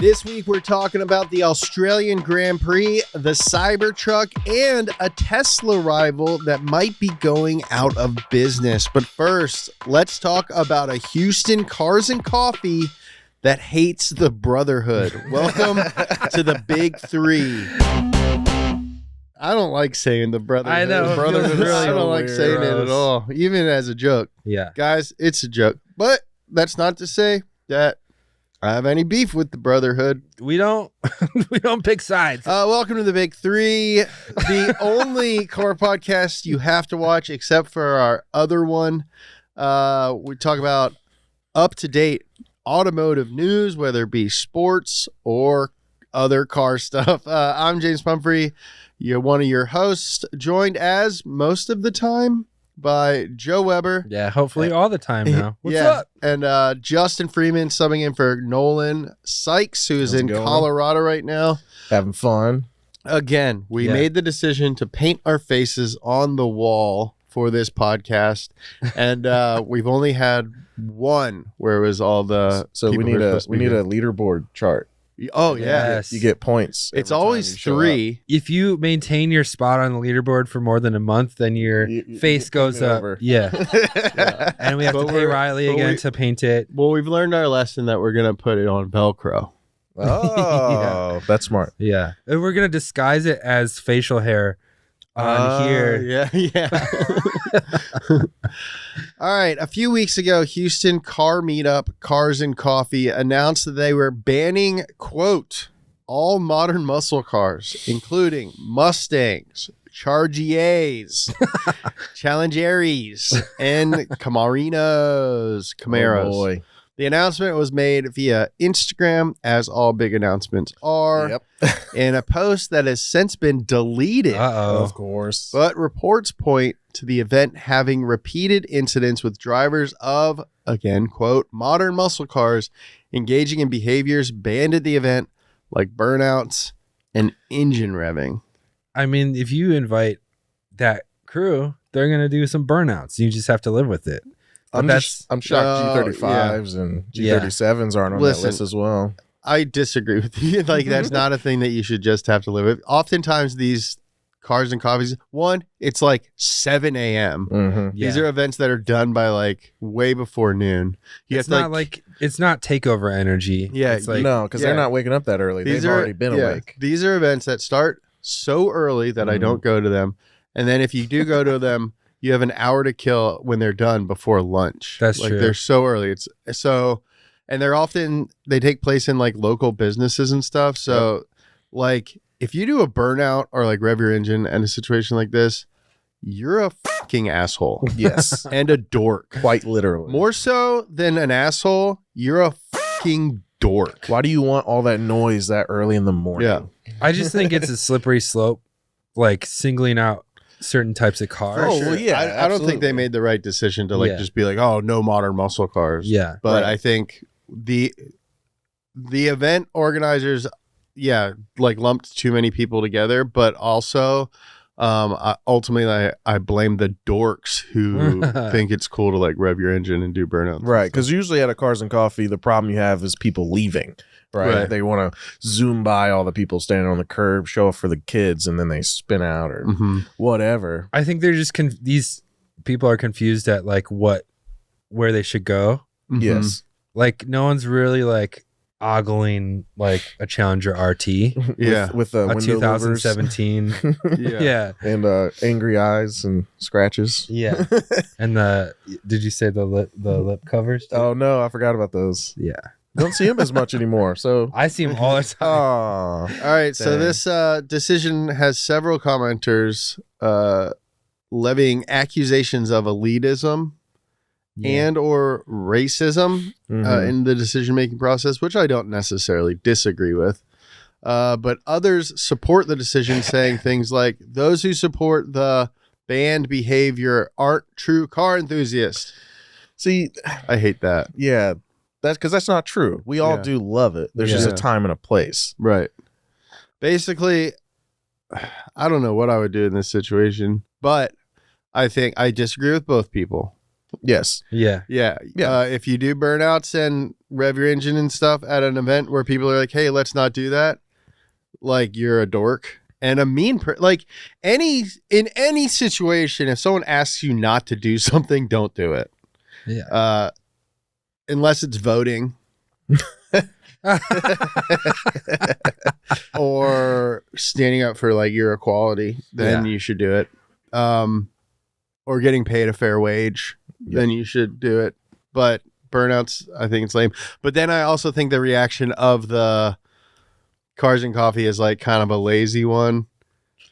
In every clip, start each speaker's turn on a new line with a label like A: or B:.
A: This week, we're talking about the Australian Grand Prix, the Cybertruck, and a Tesla rival that might be going out of business. But first, let's talk about a Houston Cars and Coffee that hates the brotherhood. Welcome to the Big Three. I don't like saying the brotherhood.
B: I know.
A: Brotherhood.
B: Really
A: I don't like saying it at all, even as a joke.
B: Yeah.
A: Guys, it's a joke. But that's not to say that I have any beef with the brotherhood.
B: We don't pick sides.
A: Welcome to the Big Three, the only car podcast you have to watch except for our other one. We talk about up-to-date automotive news, whether it be sports or other car stuff. I'm James Pumphrey. You're one of your hosts, joined as most of the time by Joe Weber.
B: Yeah, hopefully all the time now. What's
A: yeah.
B: up?
A: And Justin Freeman subbing in for Nolan. Sykes, who's in Colorado right now.
C: Having fun.
A: Again, we made the decision to paint our faces on the wall for this podcast. And we've only had one where it was all the
C: So we need a leaderboard chart.
A: Oh, yeah.
B: Yes.
C: You get points.
A: It's always three.
B: If you maintain your spot on the leaderboard for more than a month, then your face goes up.
C: over.
B: Yeah. And we have to pay Riley again to paint it.
A: Well, we've learned our lesson that we're going to put it on Velcro.
C: Oh, that's smart.
B: Yeah. And we're going to disguise it as facial hair on here.
A: Yeah. All right. A few weeks ago, Houston Car Meetup, Cars and Coffee announced that they were banning, quote, all modern muscle cars, including Mustangs, Chargers, Challengers, and Camaros.
C: Oh boy.
A: The announcement was made via Instagram, as all big announcements are,
C: Yep.
A: in a post that has since been deleted.
B: Uh-oh.
C: Of course.
A: But reports point to the event having repeated incidents with drivers of, again, quote, modern muscle cars engaging in behaviors banned at the event, like burnouts and engine revving.
B: I mean, if you invite that crew, they're going to do some burnouts. You just have to live with it.
C: I'm shocked G35s and G37s aren't on that list as well.
A: I disagree with you. Like, that's not a thing that you should just have to live with. Oftentimes, these cars and coffees, one, it's like 7 a.m.
C: Mm-hmm.
A: These are events that are done by like way before noon.
B: It's not like it's not takeover energy.
A: Yeah,
B: it's like,
C: no, because they're not waking up that early. They've already been awake.
A: These are events that start so early that I don't go to them. And then if you do go to them, you have an hour to kill when they're done before lunch.
B: That's
A: like
B: true.
A: They're so early. It's so, and they take place in like local businesses and stuff. So like if you do a burnout or like rev your engine in a situation like this, you're a fucking asshole.
C: Yes.
A: And a dork.
C: Quite literally.
A: More so than an asshole, you're a fucking dork.
C: Why do you want all that noise that early in the morning?
A: Yeah.
B: I just think it's a slippery slope, like singling out certain types of cars.
C: Oh, well, yeah.
A: I don't think they made the right decision to like just be like, oh, no modern muscle cars.
B: Yeah.
A: But I think the event organizers, like lumped too many people together, but also ultimately I blame the dorks who think it's cool to like rev your engine and do burnouts.
C: Right. Because usually at a Cars and Coffee, the problem you have is people leaving. Right. They want to zoom by all the people standing on the curb, show up for the kids, and then they spin out or whatever.
B: I think they're just these people are confused at like where they should go.
C: Yes.
B: Like no one's really like ogling like a Challenger RT.
C: With
B: a
C: window
B: 2017. Yeah.
C: And angry eyes and scratches.
B: Yeah. And did you say the lip covers too?
C: Oh no, I forgot about those.
B: Yeah.
C: Don't see him as much anymore. So
B: I see him all the time.
A: All right. So this decision has several commenters levying accusations of elitism and or racism in the decision-making process, which I don't necessarily disagree with. But others support the decision, saying things like, those who support the banned behavior aren't true car enthusiasts.
C: See,
A: I hate that.
C: Yeah. That's because that's not true. We all do love it. There's just a time and a place.
A: Right. Basically, I don't know what I would do in this situation, but I think I disagree with both people.
C: Yes.
B: Yeah.
A: Yeah.
C: Yeah.
A: If you do burnouts and rev your engine and stuff at an event where people are like, hey, let's not do that, like, you're a dork and a mean like in any situation, if someone asks you not to do something, don't do it.
B: Yeah.
A: Unless it's voting. Or standing up for like your equality, then you should do it. Or getting paid a fair wage, then you should do it. But burnouts, I think it's lame. But then I also think the reaction of the Cars and Coffee is like kind of a lazy one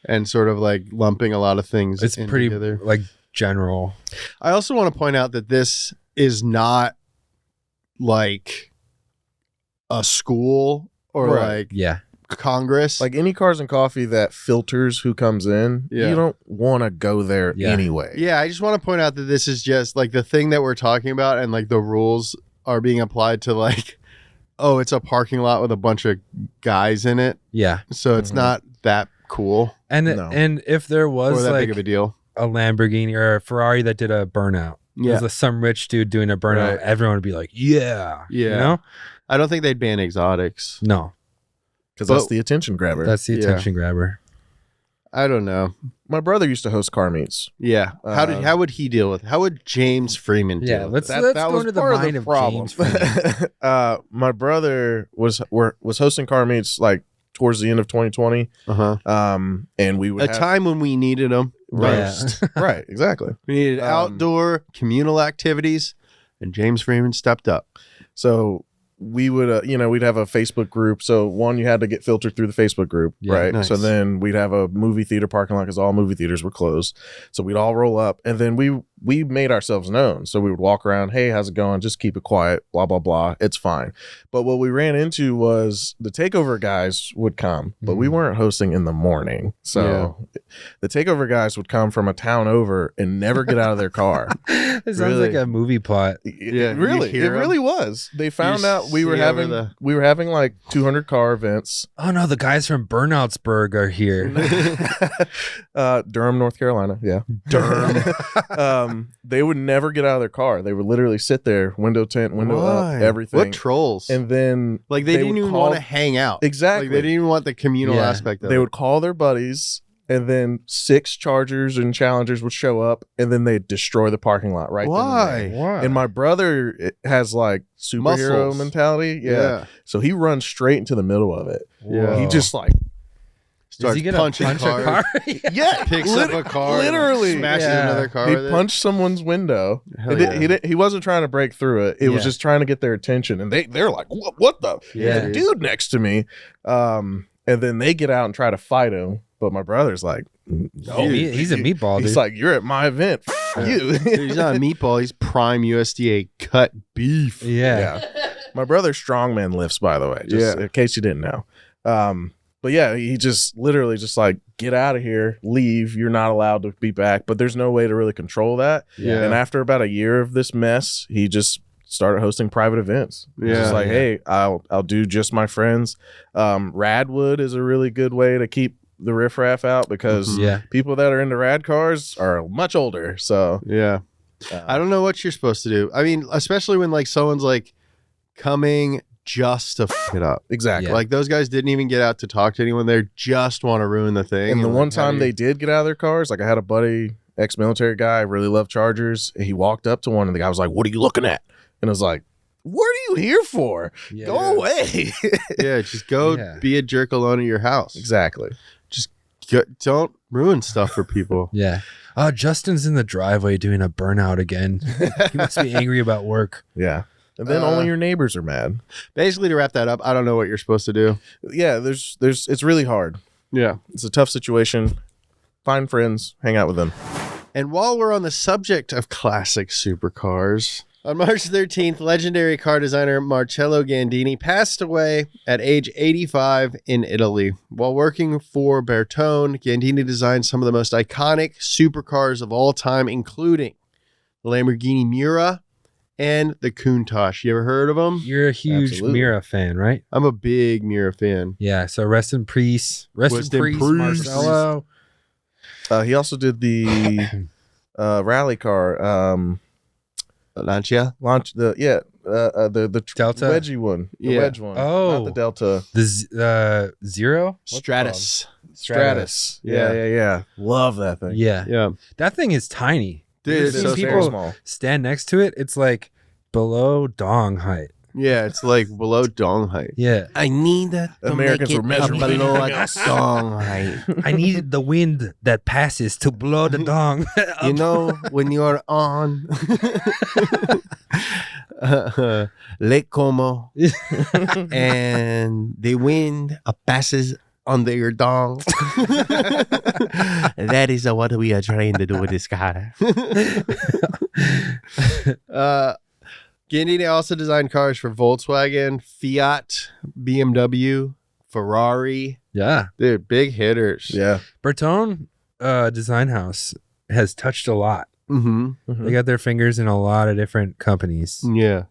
A: and sort of like lumping a lot of things.
B: It's pretty
A: together.
B: like general.
A: I also want to point out that this is not like a school or like Congress.
C: Like any Cars and Coffee that filters who comes in,
A: Yeah.
C: you don't want to go there anyway.
A: Yeah, I just want to point out that this is just like the thing that we're talking about, and like the rules are being applied to like, oh, it's a parking lot with a bunch of guys in it.
B: Yeah.
A: So it's not that cool
B: And and if there was
A: or that
B: like
A: big of a deal.
B: a Lamborghini or a Ferrari that did a burnout,
A: Yeah.
B: there's some rich dude doing a burnout,
A: Right.
B: everyone would be like, yeah. You know?
A: I don't think they'd ban exotics.
B: No.
C: Because that's the attention grabber.
B: That's the attention grabber.
A: I don't know.
C: My brother used to host car meets.
A: Yeah. How would he deal with it? How would James Freeman deal with
B: let's go into the mind of James Freeman.
C: My brother was hosting car meets like towards the end of 2020. And we would
A: a time when we needed them.
C: roast. Right, exactly.
A: We needed outdoor communal activities, and James Freeman stepped up.
C: So we would, we'd have a Facebook group. So one, you had to get filtered through the Facebook group, right?
A: Nice.
C: So then we'd have a movie theater parking lot because all movie theaters were closed. So we'd all roll up, and then we made ourselves known. So we would walk around, hey, how's it going? Just keep it quiet, blah, blah, blah. It's fine. But what we ran into was the takeover guys would come, but we weren't hosting in the morning. So the takeover guys would come from a town over and never get out of their car.
B: It sounds like a movie plot.
C: It really was. They found out we were having like 200 car events.
B: Oh no, the guys from Burnoutsburg are here.
C: Durham, North Carolina. Yeah.
A: Durham.
C: They would never get out of their car. They would literally sit there, window tint, window up, everything.
A: What trolls?
C: And then
A: like they didn't even want to hang out.
C: Exactly.
A: Like they didn't even want the communal aspect of it.
C: They would call their buddies, and then 6 Chargers and Challengers would show up, and then they'd destroy the parking lot right then and there.
B: Why?
C: And my brother has like superhero mentality. Yeah. So he runs straight into the middle of it.
A: Yeah.
C: He just like
A: starts
B: Does he get
A: punching
B: punch a car?
C: yeah,
A: picks up a car,
C: literally
A: smashes another car.
C: He
A: with
C: punched someone's window. He wasn't trying to break through it. It was just trying to get their attention, and they're like, "What the?"
A: Yeah,
C: the dude next to me. And then they get out and try to fight him, but my brother's like, "No,
B: he's a meatball.
C: He's
B: dude.
C: like, you're at my event. You."
A: He's not a meatball. He's prime USDA cut beef.
B: Yeah.
C: My brother strongman lifts, by the way, just in case you didn't know. But yeah, he just literally just like, get out of here, leave. You're not allowed to be back. But there's no way to really control that.
A: Yeah.
C: And after about a year of this mess, he just started hosting private events. He's just like, hey, I'll do just my friends. Radwood is a really good way to keep the riffraff out because people that are into rad cars are much older. So
A: I don't know what you're supposed to do. I mean, especially when like someone's like coming just to f it up.
C: Exactly.
A: Like those guys didn't even get out to talk to anyone. They just want to ruin the thing.
C: And the one
A: like,
C: time they did get out of their cars, like I had a buddy, ex-military guy, really loved Chargers. And he walked up to one and the guy was like, "What are you looking at?" And I was like, "What are you here for? Go away."
A: Just go be a jerk alone at your house.
C: Exactly.
A: Just don't ruin stuff for people.
B: Justin's in the driveway doing a burnout again. He must be angry about work.
C: Yeah. And then only your neighbors are mad.
A: Basically, to wrap that up, I don't know what you're supposed to do.
C: Yeah, it's really hard.
A: Yeah.
C: It's a tough situation. Find friends, hang out with them.
A: And while we're on the subject of classic supercars, on March 13th, legendary car designer Marcello Gandini passed away at age 85 in Italy. While working for Bertone, Gandini designed some of the most iconic supercars of all time, including the Lamborghini Miura and the Countach. You ever heard of them?
B: You're a huge Mira fan, right?
A: I'm a big Miura fan.
B: Yeah, so rest in peace. Rest in peace,
A: Lancia.
C: Launch the
B: Delta?
C: wedgie one. The
A: Yeah.
C: wedge one.
B: Oh.
C: Not the Delta.
B: The Zero?
A: Stratus.
C: Stratus. Yeah. Love that thing.
B: Yeah.
A: Yeah.
B: That thing is tiny.
A: Dude,
C: It's
A: it's so
B: people-
C: very
A: small.
C: small.
B: Stand next to it, it's like below dong height.
A: Yeah, it's like below dong height.
B: Yeah.
A: I need that.
C: Americans were measuring
A: below
C: anything else.
A: dong height.
B: I needed the wind that passes to blow the dong.
A: You know, when you're on Lake Como and the wind passes under your dong. That is what we are trying to do with this car. Gandini also designed cars for Volkswagen, Fiat, BMW, Ferrari.
B: Yeah.
A: Dude, big hitters.
C: Yeah.
B: Bertone Design House has touched a lot.
A: Mm-hmm.
B: They got their fingers in a lot of different companies.
A: Yeah.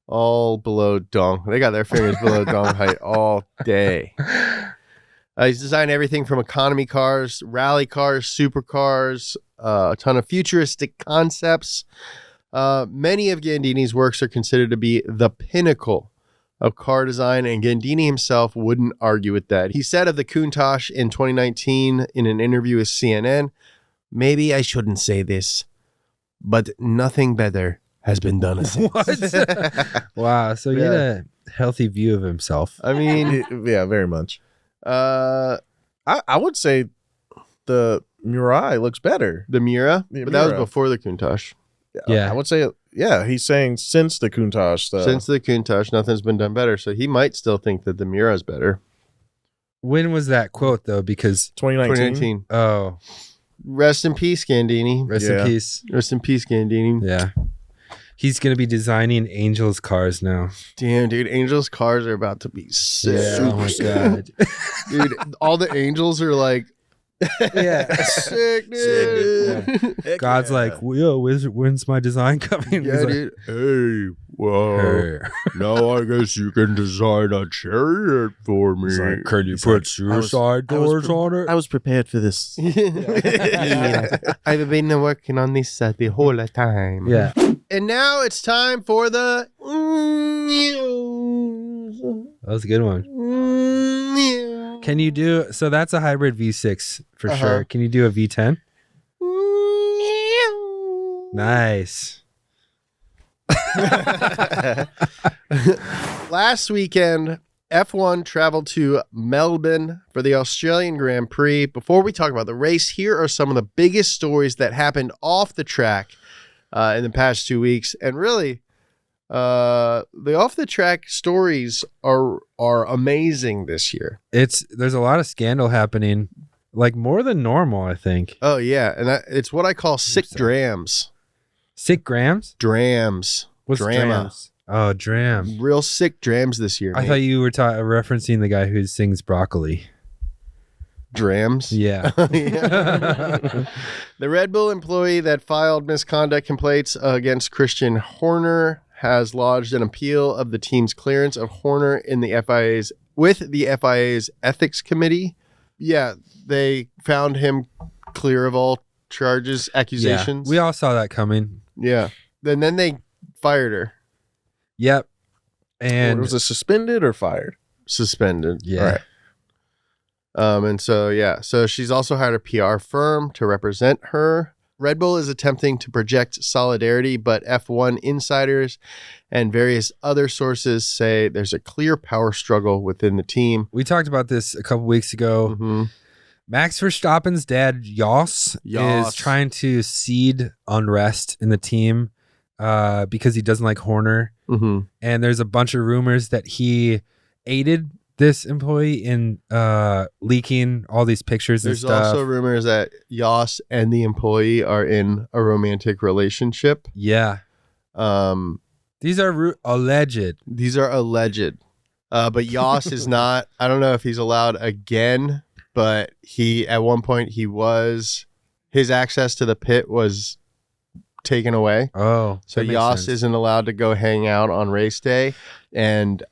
A: All below dong. They got their fingers below dong height all day. He's designed everything from economy cars, rally cars, supercars, a ton of futuristic concepts. Many of Gandini's works are considered to be the pinnacle of car design, and Gandini himself wouldn't argue with that. He said of the Countach in 2019 in an interview with CNN, "Maybe I shouldn't say this, but nothing better has been done since."
B: What? Wow. So he had a healthy view of himself.
A: I mean,
C: Yeah, very much.
A: I
C: I would say the Mirai looks better.
A: the Miura,
C: The
A: but that was
C: Miura.
A: before the Countach.
B: Yeah.
C: I would say, yeah, he's saying since the Countach stuff.
A: Since the Countach, nothing's been done better. So he might still think that the Miura is better.
B: When was that quote though? Because
C: 2019.
A: 2019.
B: oh,
A: Rest in peace, Gandini.
B: rest
C: Yeah.
B: in peace.
A: Rest in peace, Gandini.
B: Yeah. He's gonna be designing Angel's cars now.
A: Damn, dude, Angel's cars are about to be sick.
B: Oh my god.
A: Dude, all the angels are like,
B: Yeah.
A: sick, dude.
C: Heck
B: God's
C: yeah.
B: like, yo, when's my design coming?
A: Yeah,
B: He's like,
A: dude. Hey, well,
B: "Hey,
A: now I guess you can design a chariot for me.
C: He's like,
B: can you
C: He's
B: put
C: like,
B: suicide
C: I was
B: doors
C: pre-
B: on it?"
C: I was prepared for this.
A: Yeah. I've been working on this the whole time.
B: Yeah.
A: And now it's time for the news.
B: That was a good one. Can you do so? That's a hybrid V6 for
A: Uh-huh.
B: sure. Can you do a V10? Nice.
A: Last weekend, F1 traveled to Melbourne for the Australian Grand Prix. Before we talk about the race, here are some of the biggest stories that happened off the track in the past 2 weeks. And really, the off the track stories are amazing this year.
B: There's a lot of scandal happening, like more than normal, I think.
A: Oh yeah, and it's what I call sick
B: so.
A: drams.
B: Sick grams?
A: Drams.
B: What's
A: Drama.
B: drams? Oh, dram.
A: Real sick drams this year.
B: I
A: mate.
B: thought you were referencing the guy who sings broccoli.
A: Drams.
B: Yeah.
A: Yeah. The Red Bull employee that filed misconduct complaints against Christian Horner has lodged an appeal of the team's clearance of Horner in the FIA's ethics committee. Yeah, they found him clear of all charges, accusations.
B: Yeah. We all saw that coming.
A: Yeah. And then they fired her,
B: Yep. And
C: was it suspended or fired?
A: suspended.
B: yeah.
C: Right.
A: And so she's also hired a PR firm to represent her. Red Bull is attempting to project solidarity, but F1 insiders and various other sources say there's a clear power struggle within the team.
B: We talked about this a couple weeks ago.
A: Mhm.
B: Max Verstappen's dad, Jos, is trying to seed unrest in the team because he doesn't like Horner.
A: Mhm.
B: And there's a bunch of rumors that he aided this employee in leaking all these pictures
A: There's
B: and stuff.
A: also rumors that Jos and the employee are in a romantic relationship.
B: Yeah. These are alleged.
A: These are alleged. But Jos is not. I don't know if he's allowed again, but at one point his access to the pit was taken away.
B: Oh.
A: So
B: that makes
A: Jos
B: sense.
A: isn't allowed to go hang out on race day and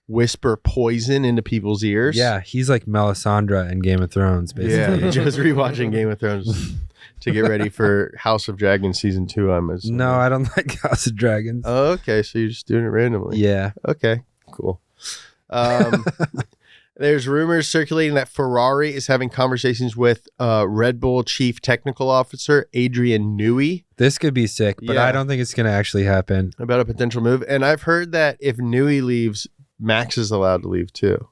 A: whisper poison into people's ears.
B: Yeah, he's like Melisandre in Game of Thrones, basically.
A: Yeah, just rewatching Game of Thrones. to get ready for House of Dragons season 2. I'm assuming.
B: No, I don't like House of Dragons.
A: Oh, okay. So you're just doing it randomly.
B: Yeah.
A: Okay. Cool. There's rumors circulating that Ferrari is having conversations with Red Bull Chief Technical Officer Adrian Newey.
B: This could be sick, but
A: Yeah.
B: I don't think it's going to actually happen.
A: About a potential move. And I've heard that if Newey leaves, Max is allowed to leave too.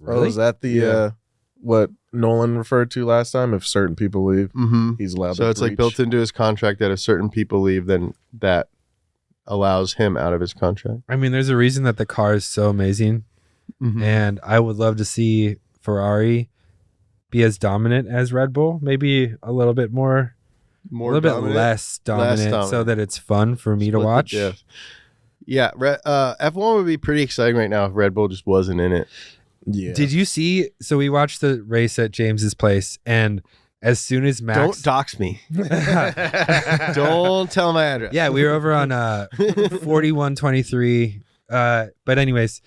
C: Oh, is that the
A: Yeah.
C: what Nolan referred to last time? If certain people leave,
A: Mm-hmm.
C: he's allowed
A: So
C: to
A: it's like
C: breach.
A: built into his contract that if certain people leave, then that allows him out of his contract.
B: I mean, there's a reason that the car is so amazing,
A: Mm-hmm.
B: and I would love to see Ferrari be as dominant as Red Bull, maybe a little bit more, a little bit less dominant, so that it's fun for me to watch.
A: Yeah, F1 would be pretty exciting right now if Red Bull just wasn't in it.
C: Yeah.
B: Did you see? So we watched the race at James's place, and as soon as Max,
A: Don't dox me. Don't tell my address.
B: yeah, we were over on 4123. But anyways,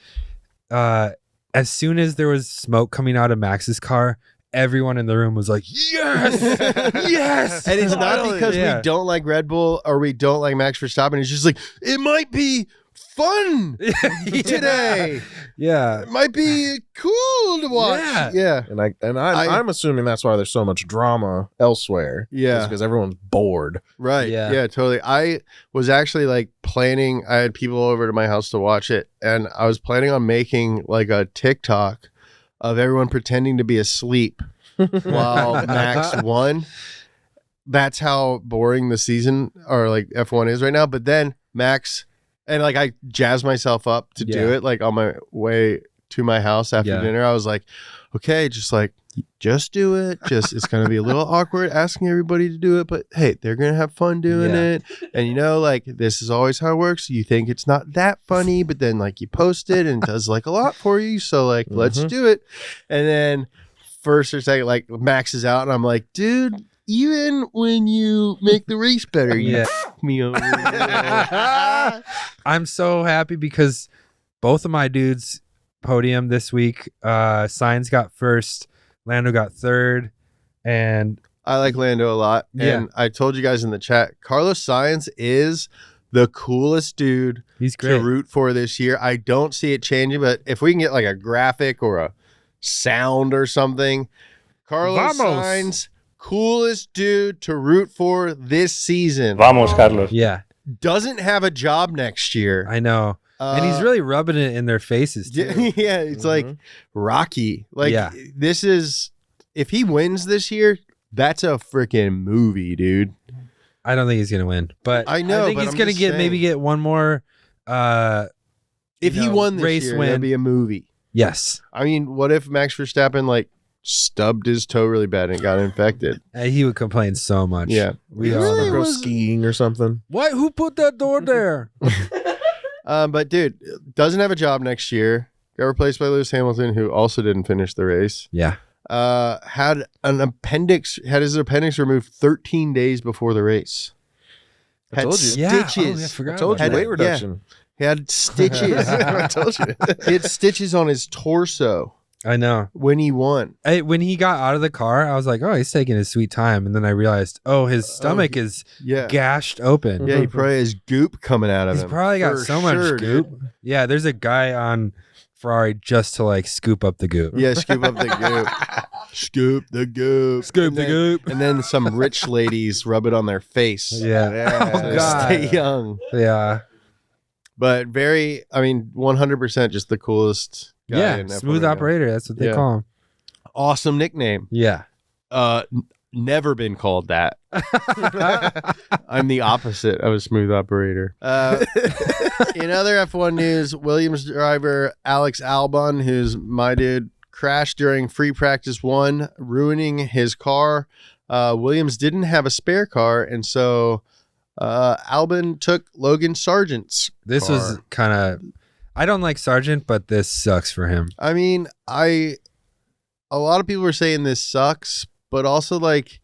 B: as soon as there was smoke coming out of Max's car, everyone in the room was like, "Yes, yes!"
A: And it's not because
B: Yeah.
A: we don't like Red Bull or we don't like Max Verstappen. It's just like, it might be fun today.
B: Yeah,
A: It might be cool to watch.
B: Yeah.
C: And I'm assuming that's why there's so much drama elsewhere.
A: Yeah.
C: because everyone's bored.
A: Right.
B: Yeah.
A: Yeah, totally. I was actually like planning, I had people over to my house to watch it, and I was planning on making like a TikTok of everyone pretending to be asleep while Max won. That's how boring the season or like F1 is right now. But then Max, and like I jazzed myself up to do
B: Yeah.
A: it like on my way to my house after
B: Yeah.
A: dinner. I was like, okay, just do it. It's going to be a little awkward asking everybody to do it, but hey, they're going to have fun doing
B: Yeah.
A: it. And you know, like this is always how it works. You think it's not that funny, but then like you post it and it does like a lot for you. So like, let's do it. And then first or second, like Max is out and I'm like, dude, even when you make the race better, you
B: Yeah.
A: me over.
B: I'm so happy because both of my dudes podium this week. Sainz got first, Lando got third, and
A: I like Lando a lot.
B: Yeah.
A: And I told you guys in the chat, Carlos Sainz is the coolest dude
B: he's
A: to
B: great.
A: root for this year. I don't see it changing, but if we can get like a graphic or a sound or something, Carlos
B: Vamos.
A: Sainz, coolest dude to root for this season.
D: Vamos, Carlos.
B: Yeah,
A: Doesn't have a job next year.
B: I know. And he's really rubbing it in their faces too.
A: yeah, it's like Rocky. Like
B: Yeah.
A: this is, if he wins this year, that's a freaking movie, dude.
B: I don't think he's gonna win, but
A: I know,
B: I think
A: but
B: he's
A: I'm
B: gonna
A: just
B: maybe
A: saying.
B: get one more.
A: If he won this
B: race
A: year,
B: win.
A: that'd be a movie.
B: Yes,
A: I mean, what if Max Verstappen like stubbed his toe really bad and got infected?
B: he would complain so much.
A: Yeah.
B: we
A: He
B: all
A: really
B: know.
C: Go
A: was-
C: skiing or something.
B: What? Who put that door there?
A: But dude, doesn't have a job next year. Got replaced by Lewis Hamilton, who also didn't finish the race.
B: Yeah,
A: Had his appendix removed 13 days before the race.
C: I
A: Had
C: told you.
B: yeah. Oh, I
A: stitches.
B: forgot
C: I told you
B: about
C: weight
B: that.
C: reduction.
A: He had stitches.
C: I told you.
A: He had stitches on his torso
B: I know.
A: when he won.
B: When he got out of the car, I was like, "Oh, he's taking his sweet time," and then I realized, "Oh, his stomach is
A: Yeah.
B: gashed open."
A: Yeah, he probably has goop coming out of
B: He's
A: him.
B: probably got
A: For
B: so much
A: sure,
B: goop.
A: dude.
B: Yeah, there's a guy on Ferrari just to like scoop up the goop.
A: Yeah, scoop up the goop. Scoop the goop.
B: Scoop
A: And
B: the
A: then-
B: goop.
A: And then some rich ladies rub it on their face.
B: Yeah,
A: To
B: God.
A: stay young.
B: yeah,
A: But 100% just the coolest guy.
B: yeah.
A: in F1
B: Smooth
A: right now.
B: operator. That's what they
A: Yeah.
B: call him.
A: Awesome nickname.
B: Yeah.
A: Never been called that. I'm the opposite of a smooth operator. In other F1 news, Williams driver Alex Albon, who's my dude, crashed during free practice 1, ruining his car. Williams didn't have a spare car, and so Albon took Logan Sargent's
B: This
A: car.
B: was kind of. I don't like Sargent, but this sucks for him.
A: I mean, a lot of people were saying this sucks, but also like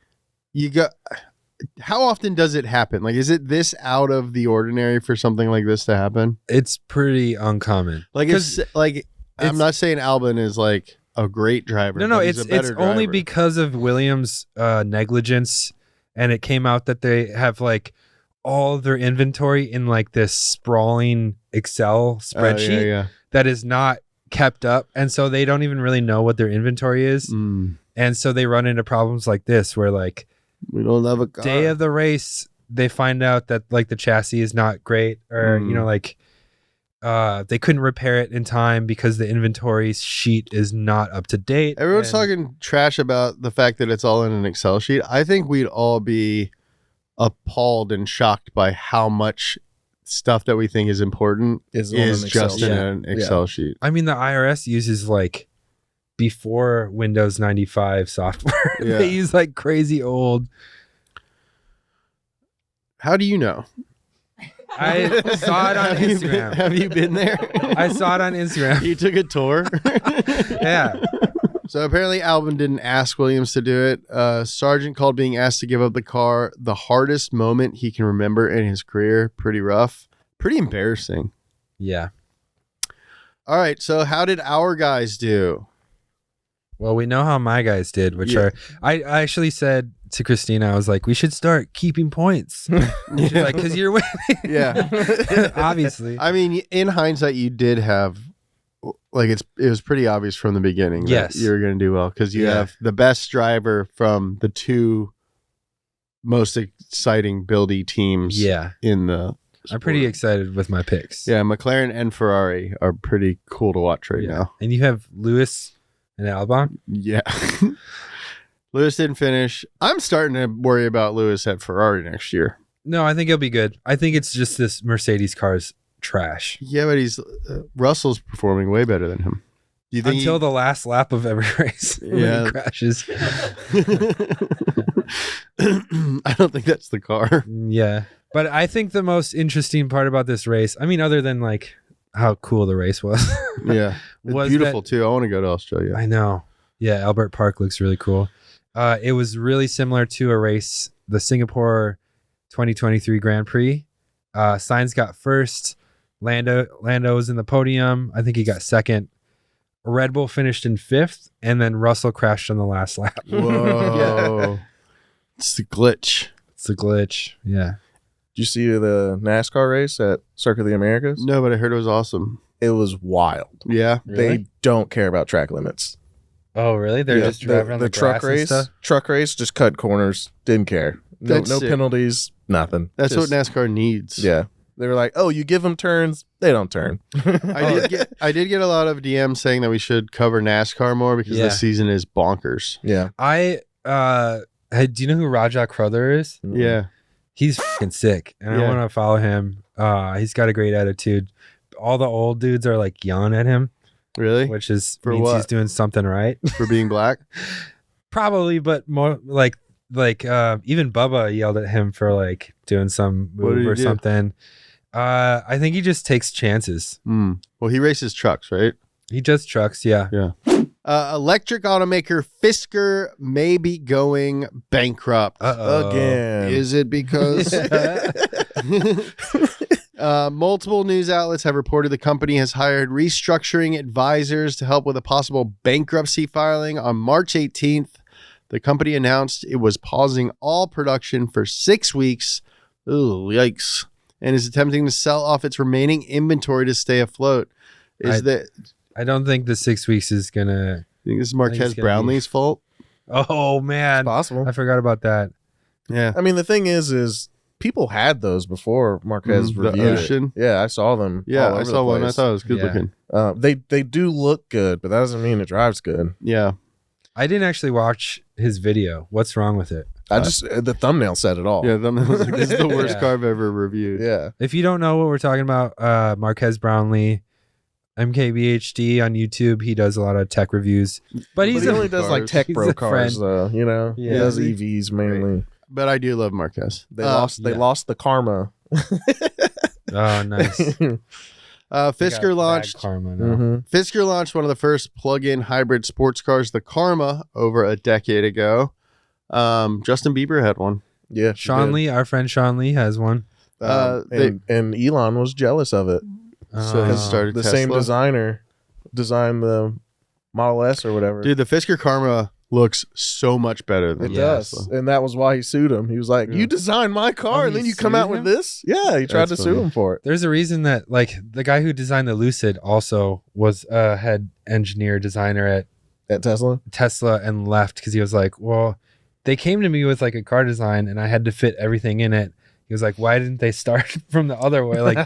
A: how often does it happen? Like, is it this out of the ordinary for something like this to happen?
B: It's pretty uncommon.
A: Like, it's like, I'm
B: it's-
A: not saying Albon is like a great driver.
B: No,
A: but he's
B: it's
A: a better
B: only
A: driver.
B: because of Williams' negligence and it came out that they have like all of their inventory in like this sprawling Excel spreadsheet that is not kept up, and so they don't even really know what their inventory is, and so they run into problems like this where like
A: we don't have a car.
B: Day of the race they find out that like the chassis is not great, or you know, like they couldn't repair it in time because the inventory sheet is not up to date.
A: Everyone's talking trash about the fact that it's all in an Excel sheet. I think we'd all be appalled and shocked by how much stuff that we think is important is just in an Excel sheet.
B: I mean, the IRS uses like before Windows 95 software. They use like crazy old.
A: How do you know?
B: I saw it on Instagram.
A: Have you been there?
B: I saw it on Instagram.
A: You took a tour?
B: Yeah.
A: So apparently Albon didn't ask Williams to do it. Sargent called being asked to give up the car the hardest moment he can remember in his career. Pretty rough. Pretty embarrassing.
B: Yeah.
A: All right. So how did our guys do?
B: Well, we know how my guys did, which are... I actually said to Christina, I was like, we should start keeping points. She's like, because you're winning.
A: Yeah.
B: Obviously.
A: I mean, in hindsight, you did have... Like it was pretty obvious from the beginning that you were going to do well because you have the best driver from the two most exciting buildy teams in the sport.
B: I'm pretty excited with my picks.
A: Yeah, McLaren and Ferrari are pretty cool to watch right now.
B: And you have Lewis and Albon?
A: Yeah. Lewis didn't finish. I'm starting to worry about Lewis at Ferrari next year.
B: No, I think he'll be good. I think it's just this Mercedes car's trash.
A: Yeah, but Russell's performing way better than him. Do you think
B: until the last lap of every race when he crashes.
A: I don't think that's the car.
B: Yeah, but I think the most interesting part about this race, I mean, other than like how cool the race was,
A: it's beautiful too. I want to go to Australia.
B: I know. Yeah, Albert Park looks really cool. It was really similar to a race, the Singapore 2023 Grand Prix. Sainz got first. Lando was in the podium. I think he got second. Red Bull finished in fifth, and then Russell crashed on the last lap.
A: Whoa. It's the glitch.
B: Yeah.
C: Did you see the NASCAR race at Circuit of the Americas?
A: No, but I heard it was awesome.
C: It was wild.
A: Yeah.
C: Really? They don't care about track limits.
B: Oh, really? They're just driving on the
C: truck race. Truck race, just cut corners. Didn't care. No penalties, nothing.
A: That's what NASCAR needs.
C: Yeah. They were like, oh, you give them turns, they don't turn.
A: I did get a lot of DMs saying that we should cover NASCAR more because the season is bonkers.
C: Yeah.
B: Do you know who Rajah Crowther is?
A: Yeah.
B: He's fucking sick, and I want to follow him. He's got a great attitude. All the old dudes are like yelling at him.
A: Really?
B: Which means
A: what?
B: He's doing something right.
A: For being black?
B: Probably, but more like even Bubba yelled at him for like doing some move or something. I think he just takes chances.
A: Well, he races trucks, right?
B: He does trucks, yeah.
A: Electric automaker Fisker may be going bankrupt
C: again.
A: Is it because multiple news outlets have reported the company has hired restructuring advisors to help with a possible bankruptcy filing? On March 18th, the company announced it was pausing all production for 6 weeks. Ooh, yikes. And is attempting to sell off its remaining inventory to stay afloat.
B: I don't think the 6 weeks is gonna.
A: You think this is Marquez Brownlee's fault?
B: Oh man,
C: it's possible.
B: I forgot about that.
A: Yeah,
C: I mean the thing is people had those before Marquez reviewed it. Yeah, I saw them.
A: Yeah, I saw one. I thought it was good looking.
C: They do look good, but that doesn't mean it drives good.
A: Yeah,
B: I didn't actually watch his video. What's wrong with it?
C: The thumbnall said it all.
A: Yeah, this is the worst car I've ever reviewed.
C: Yeah.
B: If you don't know what we're talking about, Marquez Brownlee, MKBHD on YouTube, he does a lot of tech reviews. But he
C: only does like tech bro cars, though. You know, he does EVs mainly.
A: Right. But I do love Marquez.
C: They lost the karma.
B: Oh, nice.
A: Fisker launched Fisker launched one of the first plug-in hybrid sports cars, the Karma, over a decade ago. Justin Bieber had one.
C: Yeah,
B: Sean Lee, our friend Sean Lee, has one.
C: And Elon was jealous of it.
A: So he started
C: the
A: Tesla.
C: Same designer designed the Model S or whatever.
A: Dude, the Fisker Karma looks so much better than
C: It
A: the
C: does.
A: Tesla.
C: And that was why he sued him. He was like, you designed my car,
B: Oh,
C: and then
B: he
C: you come
B: sued
C: out with
B: him?
C: this? Yeah, he tried
A: That's
C: to sue
A: funny.
C: him for it.
B: There's a reason that like the guy who designed the Lucid also was a head engineer designer at
C: At Tesla?
B: Tesla and left because he was like, well, they came to me with like a car design and I had to fit everything in it. He was like, why didn't they start from the other way? Like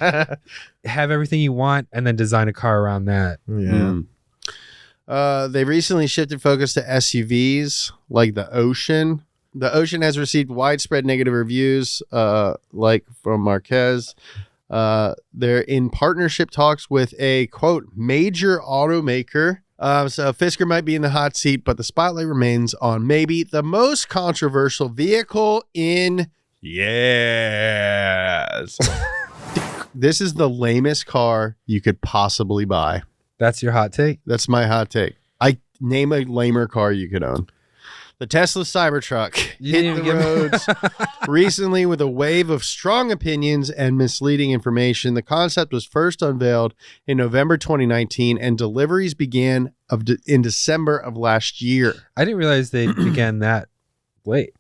B: have everything you want and then design a car around that.
C: Yeah.
A: They recently shifted focus to SUVs like the Ocean. The Ocean has received widespread negative reviews, like from Marquez. They're in partnership talks with a, quote, major automaker. So Fisker might be in the hot seat, but the spotlight remains on maybe the most controversial vehicle in years. This is the lamest car you could possibly buy.
B: That's your hot take?
A: That's my hot take. I name a lamer car you could own. The Tesla Cybertruck hit the roads recently with a wave of strong opinions and misleading information. The concept was first unveiled in November 2019, and deliveries began in December of last year.
B: I didn't realize they began that late.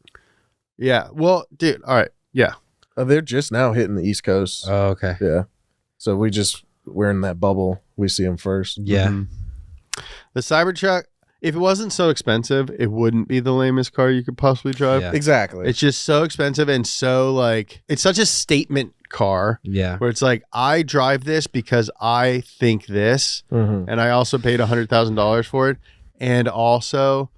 A: Yeah. Well, dude. All right. Yeah.
C: They're just now hitting the East Coast.
B: Oh, okay.
C: Yeah. So we're in that bubble. We see them first.
B: Yeah.
A: Mhm. The Cybertruck, if it wasn't so expensive, it wouldn't be the lamest car you could possibly drive.
B: Yeah.
C: Exactly.
A: It's just so expensive and so like, it's such a statement car
B: Yeah.
A: where it's like, I drive this because I think this,
C: Mhm.
A: and I also paid $100,000 for it, and also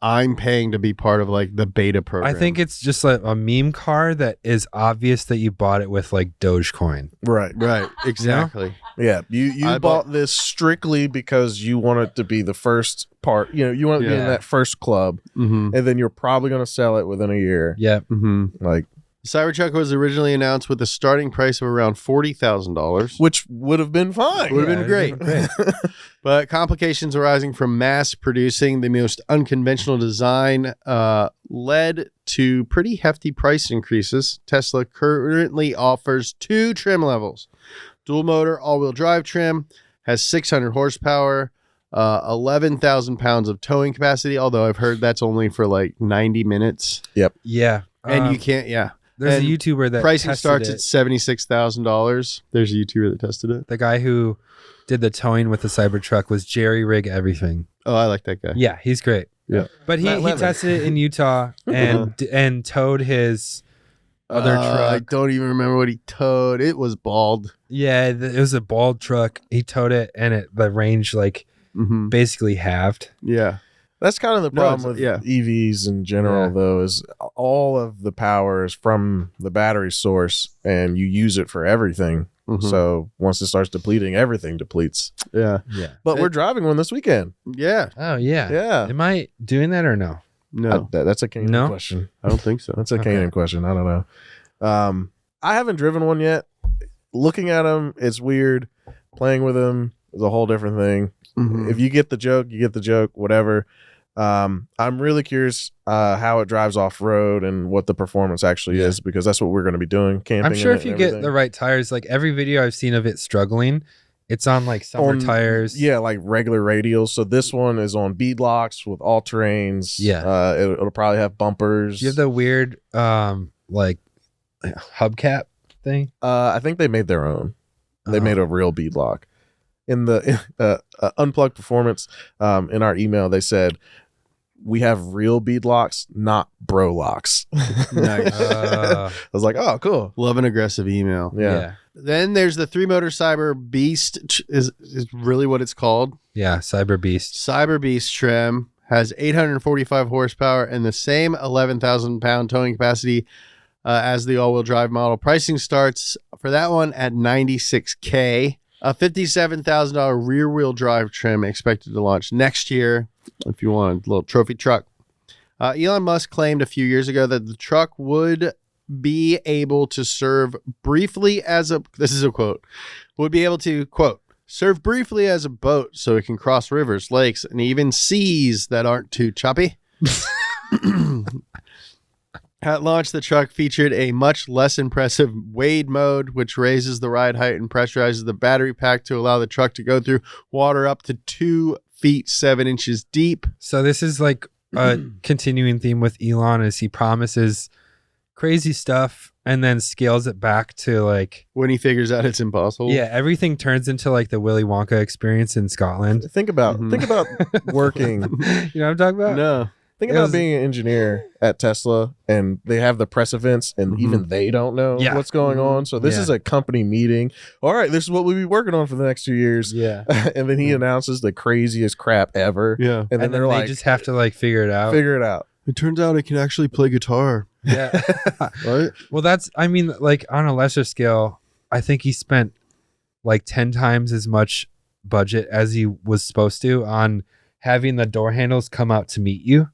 A: I'm paying to be part of like the beta program.
B: I think it's just like a meme car that is obvious that you bought it with like Dogecoin.
C: Right.
A: right, exactly.
C: Yeah. You
A: I
C: bought this strictly because you want it to be the first part. You know, you want to be in
B: Yeah.
C: that first club,
A: Mm-hmm.
C: and then you're probably going to sell it within a year.
B: Yep.
A: Mm-hmm.
C: Like,
A: The Cybertruck was originally announced with a starting price of around $40,000.
C: which would have been fine.
A: Would have been great. But complications arising from mass producing the most unconventional design led to pretty hefty price increases. Tesla currently offers 2 trim levels. Dual motor all-wheel drive trim has 600 horsepower, 11,000 pounds of towing capacity, although I've heard that's only for like 90 minutes.
B: Yeah.
A: And you can't,
B: There's
A: and
B: a YouTuber that
A: pricing
B: tested
A: starts
B: it.
A: at $76,000. There's a YouTuber that tested it.
B: The guy who did the towing with the Cybertruck was Jerry Rig Everything.
A: Oh, I like that guy.
B: Yeah, he's great.
A: Yeah.
B: But he
C: Matt Levin.
B: tested it in Utah and towed his other
A: I
B: truck.
A: don't even remember what he towed. It was bald.
B: Yeah, it was a bald truck. He towed it and the range like
A: Mm-hmm.
B: basically halved.
A: Yeah.
C: That's kind of the
A: No,
C: problem with
A: yeah.
C: EVs in general,
B: Yeah.
C: though, is all of the power is from the battery source, and you use it for everything.
A: Mhm.
C: So once it starts depleting, everything depletes.
A: Yeah.
B: Yeah.
C: But we're driving one this weekend.
A: Yeah.
B: Oh yeah.
C: Yeah.
B: Am I doing that or no?
A: No,
C: That's a Canaan
B: No?
C: question.
A: I don't think so.
C: That's a
B: Okay.
C: Canaan question. I don't know. I haven't driven one yet. Looking at them, it's weird. Playing with them is a whole different thing.
A: Mhm.
C: If you get the joke, you get the joke, whatever. I'm really curious how it drives off road and what the performance actually is, because that's what we're going to be doing. Camping.
B: I'm sure
C: in
B: if
C: it
B: you
C: and
B: get
C: everything.
B: the right tires, like every video I've seen of it struggling, it's on like summer
C: On-
B: tires.
C: Yeah, like regular radials. So this one is on beadlocks with all terrains.
B: Yeah.
C: It'll probably have bumpers.
B: Do you have the weird like hubcap thing?
C: I think they made their own. They
B: Oh.
C: made a real beadlock. In the Unplugged Performance, in our email, they said, we have real beadlocks, not bro locks.
A: Nice.
C: I was like, oh, cool.
A: Love an aggressive email.
C: Yeah.
A: Then there's the 3-motor Cyber Beast is really what it's called.
B: Yeah, Cyber Beast.
A: Cyber Beast trim has 845 horsepower and the same 11,000 pound towing capacity as the all-wheel drive model. Pricing starts for that one at $96K. A $57,000 rear-wheel drive trim expected to launch next year if you want a little trophy truck. Elon Musk claimed a few years ago that the truck would be able to serve briefly as a, this is a quote, would be able to, quote, serve briefly as a boat so it can cross rivers, lakes, and even seas that aren't too choppy. At launch, the truck featured a much less impressive wade mode, which raises the ride height and pressurizes the battery pack to allow the truck to go through water up to 2 feet 7 inches deep.
B: So this is like a continuing theme with Elon, is he promises crazy stuff and then scales it back to like
A: When he figures out it's impossible.
B: yeah, everything turns into like the Willy Wonka experience in Scotland.
C: Think about working.
B: You know what I'm talking about?
A: No.
C: Think about being an engineer at Tesla, and they have the press events, and even they don't know what's going on. So this is a company meeting. All right, this is what we'll be working on for the next 2 years.
B: Yeah.
C: And then he announces the craziest crap ever.
A: Yeah.
C: And then they're like,
B: just have to like figure it out.
A: It turns out I can actually play guitar.
B: Yeah.
A: Right?
B: Well, that's, I mean, like on a lesser scale, I think he spent like 10 times as much budget as he was supposed to on having the door handles come out to meet you.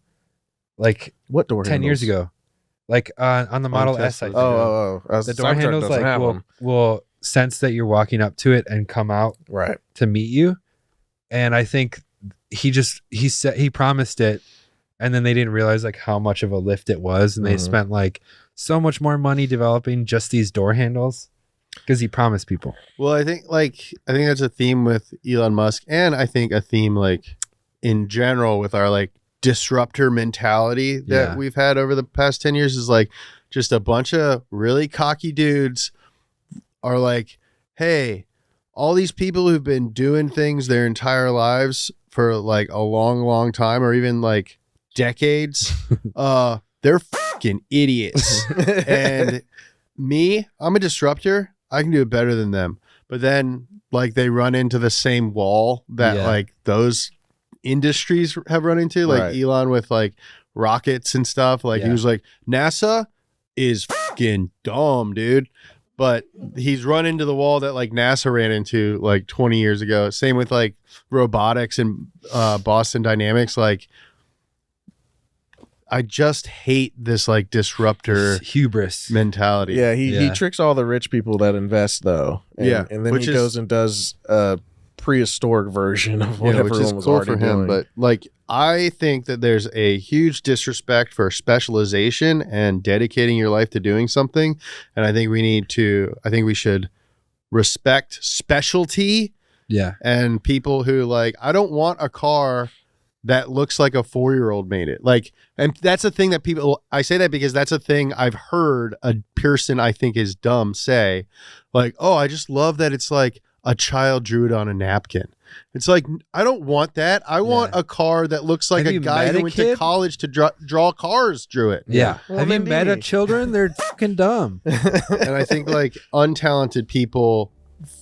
B: Like
C: what door
B: 10
C: handles?
B: years ago. Like on the Model S. I think.
C: The
B: door handles like will sense that you're walking up to it and come out to meet you. And I think he promised it, and then they didn't realize like how much of a lift it was, and they spent like so much more money developing just these door handles because he promised people.
A: Well, I think that's a theme with Elon Musk, and I think a theme like in general with our like disruptor mentality that we've had over the past 10 years is like just a bunch of really cocky dudes are like, hey, all these people who've been doing things their entire lives for like a long time, or even like decades, they're fucking idiots. And me, I'm a disruptor. I can do it better than them. But then like they run into the same wall that like those industries have run into, like Elon with like rockets and stuff. Like he was like, NASA is fucking dumb, dude. But he's run into the wall that like NASA ran into like 20 years ago. Same with like robotics and Boston Dynamics. Like, I just hate this like disruptor
B: hubris
A: mentality.
C: Yeah, he tricks all the rich people that invest though. And, and then he goes and does a prehistoric version of what everyone was already doing.
A: But like, I think that there's a huge disrespect for specialization and dedicating your life to doing something. And I think we should respect specialty. Yeah. And people who like, I don't want a car that looks like a 4-year-old made it. Like, and that's a thing that people, I say that because that's a thing I've heard a person I think is dumb say, like, oh, I just love that it's like a child drew it on a napkin. It's like, I don't want that. I want a car that looks like a guy who went to college to draw cars drew it.
B: Yeah. Well, have you met children? They're fucking dumb.
A: And I think like untalented people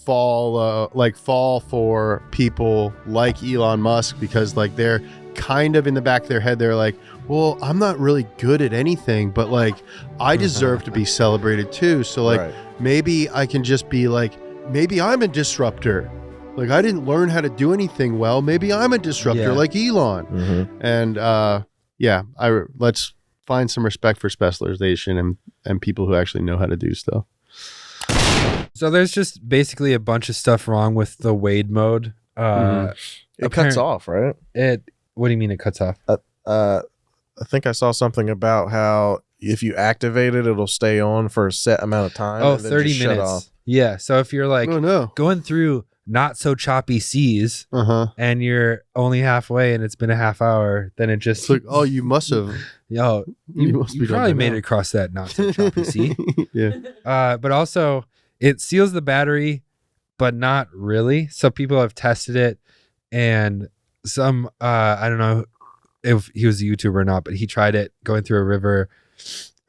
A: fall for people like Elon Musk because like they're kind of in the back of their head, they're like, well, I'm not really good at anything, but like I deserve to be celebrated too. So like maybe I can just be like, maybe I'm a disruptor. Like I didn't learn how to do anything well. Maybe I'm a disruptor like Elon. And let's find some respect for specialization and people who actually know how to do stuff.
B: So there's just basically a bunch of stuff wrong with the Wade mode.
C: It cuts off, right?
B: What do you mean it cuts off?
C: I think I saw something about how if you activate it, it'll stay on for a set amount of time.
B: Oh, 30 minutes. Yeah. So if you're like going through not so choppy seas and you're only halfway and it's been a half hour, then it just
A: like, oh, you must have.
B: You probably made it across that not so choppy sea. But also it seals the battery, but not really. So people have tested it, and some I don't know if he was a YouTuber or not, but he tried it going through a river,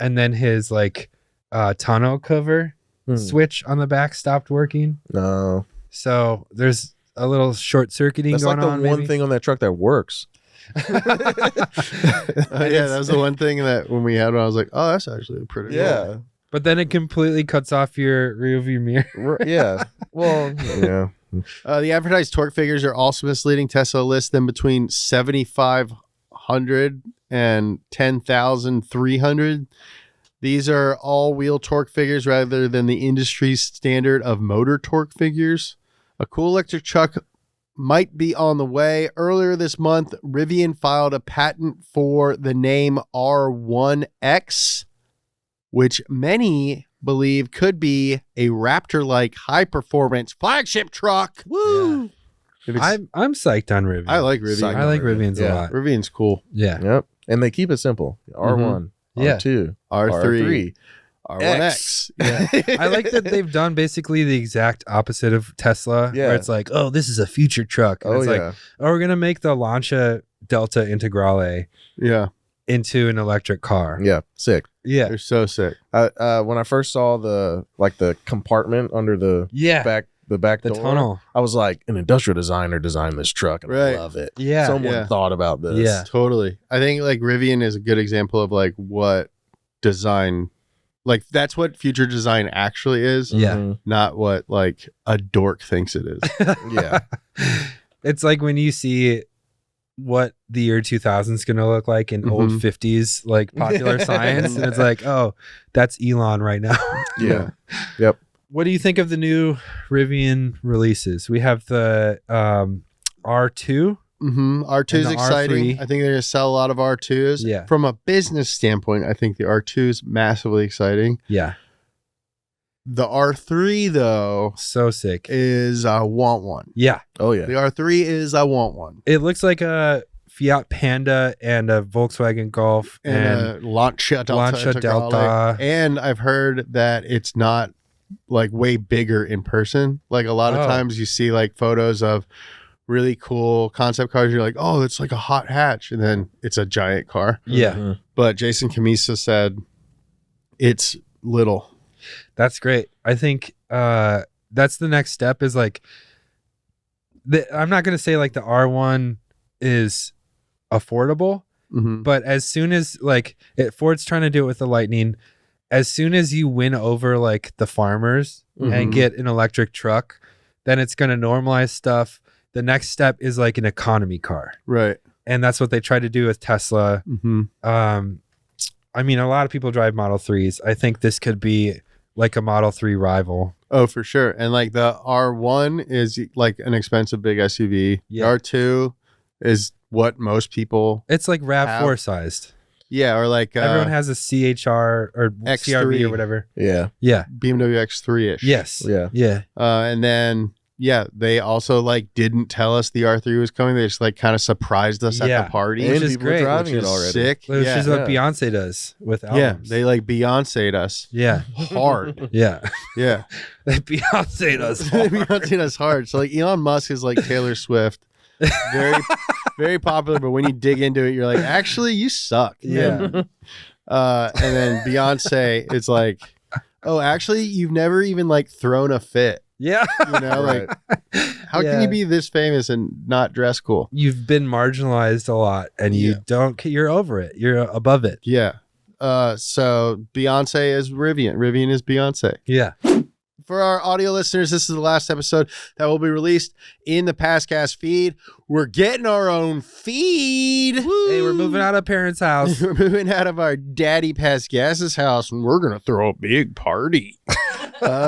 B: and then his like tonneau cover switch on the back stopped working.
C: No.
B: So there's a little short circuiting going on.
C: That's like the one thing on that truck that works.
A: That was the one thing that when we had one, I was like, oh, that's actually pretty cool.
B: But then it completely cuts off your rear view mirror.
C: Well, yeah.
A: The advertised torque figures are also misleading. Tesla lists them between 7,500 and 10,300. These are all-wheel torque figures rather than the industry standard of motor torque figures. A cool electric truck might be on the way. Earlier this month, Rivian filed a patent for the name R1X, which many believe could be a Raptor-like high-performance flagship truck.
C: Woo!
B: I'm psyched on Rivian.
A: I like Rivian.
B: I like Rivians a
C: Yeah.
B: lot.
A: Rivian's cool.
B: Yeah.
C: Yep. And they keep it simple. R1,
B: Yeah.
C: R2,
A: R3,
C: R3.
A: R1X.
C: Yeah.
B: I like that they've done basically the exact opposite of Tesla,
C: Yeah.
B: where it's like, oh, this is a future truck. And
C: Oh,
B: it's
C: yeah.
B: like, oh, we're going to make the Lancia Delta Integrale
A: Yeah,
B: into an electric car.
C: Yeah. Sick.
B: Yeah.
A: they're so sick.
C: When I first saw the compartment under the
B: Yeah.
C: back
B: The
C: door,
B: tunnel.
C: I was like, an industrial designer designed this truck, and
A: Right.
C: I love it.
B: Yeah.
C: Someone
A: Yeah.
C: thought about this.
B: Yeah.
A: Totally. I think like Rivian is a good example of like what design, like that's what future design actually is.
B: Yeah.
C: Mhm.
A: Not what like a dork thinks it is.
C: Yeah.
B: It's like when you see what the year 2000 is going to look like in old
A: Mhm.
B: 50s, like popular science. And it's like, oh, that's Elon right now.
C: Yeah. Yep.
B: What do you think of the new Rivian releases? We have the R2.
A: R2 is
B: And the
A: exciting.
B: R3.
A: I think they're going to sell a lot of R2s.
B: Yeah.
A: From a business standpoint, I think the R2 is massively exciting.
B: Yeah.
A: The R3 though
B: So sick.
A: is I want one.
B: Yeah.
C: Oh yeah.
A: The R3 is I want one.
B: It looks like a Fiat Panda and a Volkswagen Golf
A: And a Lancia Delta.
B: Lancia
A: Integrale.
B: Delta.
A: And I've heard that it's not like way bigger in person. Like a lot of
B: Oh.
A: times you see like photos of really cool concept cars. You're like, oh, it's like a hot hatch. And then it's a giant car.
B: yeah.
C: Mhm.
A: But Jason Camisa said it's little.
B: That's great. I think that's the next step is like I'm not going to say like the R1 is affordable,
A: Mm-hmm.
B: but as soon as like Ford's trying to do it with the Lightning, as soon as you win over like the farmers
A: Mhm.
B: and get an electric truck, then it's going to normalize stuff. The next step is like an economy car.
A: Right.
B: And that's what they tried to do with Tesla.
A: Mm-hmm.
B: I mean, a lot of people drive Model 3s. I think this could be like a Model 3 rival.
A: Oh, for sure. And like the R1 is like an expensive big SUV.
B: Yeah.
A: The R2 is what most people,
B: It's like RAV4
A: Have-
B: sized.
A: yeah, or like
B: Everyone has a CHR or
A: X3.
B: CRV or whatever.
C: Yeah.
B: Yeah.
A: BMW X3 ish.
B: Yes.
C: Yeah.
B: Yeah.
A: And then yeah, they also like didn't tell us the R3 was coming. They just like kind of surprised us at
B: Yeah.
A: the party,
B: Which
C: And
B: is
C: people are
B: great,
C: driving
A: which
C: it
A: is
C: already.
A: sick.
B: Which
A: yeah,
B: is what Beyonce does with
A: yeah,
B: albums.
A: they like Beyonce'd us
B: Yeah.
A: hard.
B: Yeah.
A: Yeah,
B: Beyonce does.
A: Beyonce'd us hard. So like Elon Musk is like Taylor Swift, very very popular. But when you dig into it, you're like, actually, you suck.
B: Yeah.
A: And then Beyonce is like, oh, actually, you've never even like thrown a fit.
B: Yeah.
A: You know, like how can
B: Yeah.
A: you be this famous and not dress cool?
B: You've been marginalized a lot and you you're over it. You're above it.
A: Yeah. So Beyonce is Rivian. Rivian is Beyonce.
B: Yeah.
A: For our audio listeners, this is the last episode that will be released in the Pastcast feed. We're getting our own feed.
B: Hey, we're moving out of parents' house.
A: We're moving out of our daddy Pastgas's house, and we're going to throw a big party.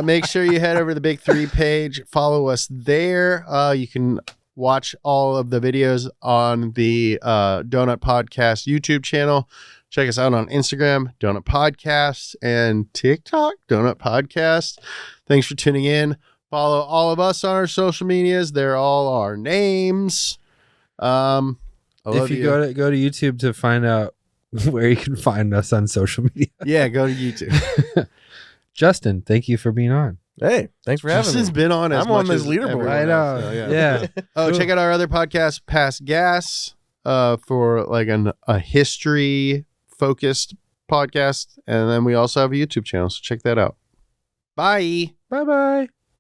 A: Make sure you head over to the Big 3 page. Follow us there. You can watch all of the videos on the Donut Podcast YouTube channel. Check us out on Instagram, Donut Podcast, and TikTok, Donut Podcast. Thanks for tuning in. Follow all of us on our social medias. They're all our names.
B: If you go to YouTube to find out where you can find us on social media.
A: Yeah, go to YouTube.
B: Justin, thank you for being on.
C: Hey, thanks for having
A: Justin's
C: me.
A: been on as
C: I'm on
A: much
C: this
A: as
C: leaderboard.
A: everyone
B: I know.
A: else, so,
B: Yeah.
A: Oh,
B: Cool.
A: check out our other podcast, Pass Gas, for like a history focused podcast, and then we also have a YouTube channel. So check that out. Bye.
B: Bye-bye.